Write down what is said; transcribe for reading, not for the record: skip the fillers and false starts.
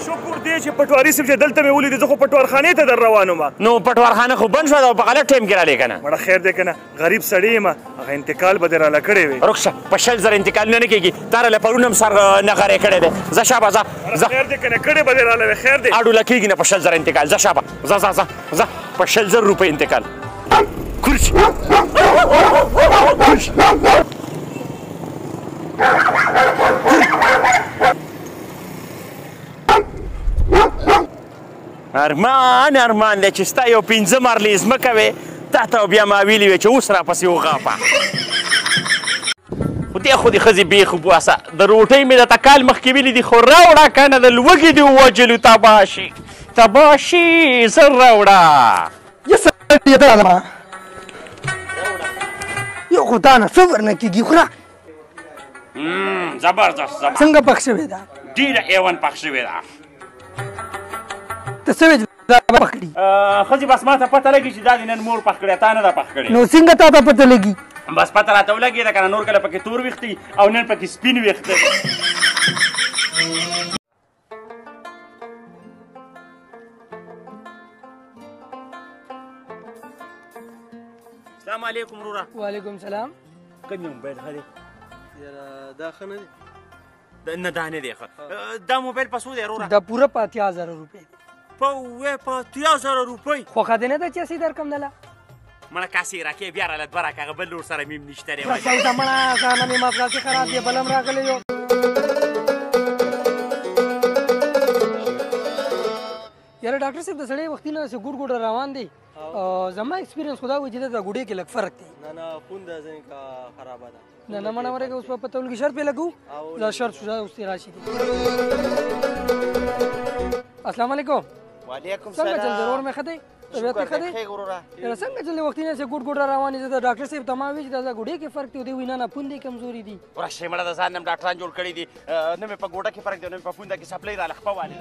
شکر دی چې پټواري صاحب چې دلته مې ولیدې زه خو پټوارخانې ته در روان وم نو پټوارخانه خو بند شوه او په غلط ټایم کې رالې که نه مړه خیر دی که نه غریب سړی یم هغه انتقال به دې راله کړی وې رخصه په 100,000 انتقال نه کېږي تا راله پرون هم سر نغرې کړی دی ځه شابه ځه خیر دی که نه کړی به دې راله وې خیر دی اډوله کېږي نه په 100,000 انتقال ځه شابه ځه ځه ځه ځه په 100,000 روپۍ انتقال کورچ ارمان ارمان دی چې ستا یو 5 مرلې ځمکه وې تا ته بیا ما ویلي وې چې اوس راپسې وغاپه خو دې خو دې ښځې بیخ وباسه د روټۍ مې درته کال مخکې ویلي دي خو راوړه که نه د لوږې دې ووجلو تباه شي تباه شي زر راوړه یو خو تا نه صبر نه کېږي خوره زبردست څنګه پخ شوې ده ډېره ایون پخ شوې ده ته څه وې پخ کړي ښځې بس ما ته پته لګي چې دا دې نن مور پخ کړې تا نه ده پخ کړې نو څنګه تا ته پته لګي بس پته راته ولګېده که نه نور کله پکې تور ویښته او نن پکې سپین ویښته السلام علیکم وروره وعلیکم سلام کوم یو موبایل ښه دی دا ښه نه دی نه دا نه دی ښه دا موبایل په څو دی وروره دا پوره 50,000 روپۍ په 50,000 روپۍ خوښه دې نه ده چې اسې درکړم دله مړه کاسې راکې بیا راله دوه راکه هغه بل لور سره مې نشته دی پرسوته مړه ځانه مې مفراسې خراب دی بل هم راغلی یو یاره ډاکټر صاحب د سړی وختي نه داسې ګوډ ګوډه روان دی زما ایکسپیرینس خو دا وایي چې د ګوډې کې لږ فرق دی نه خون د ځینې کا خرابه ده نه نه مړه ورکه اوس په پتول کې شرط پې لګو دا شرط شو اوس دې راشي السلام علیکم وعلیکم څنګه چل ضرور مې ښه دی طبیعت مې ښه دی یاره څنګه چل وختي نه داسې ګوډ ګوډه روان دي د ډاکټر صاحب ته ما وایي چې دا ګوډې کې فرق دی دوی وایي نه نه پوندې کمزوري دي ورشې مړه د ځان هم ډاکټران جوړ کړي دي نه مې په ګوډه کې فرق دی نه مې په پونده کې سپلی راله خپه والې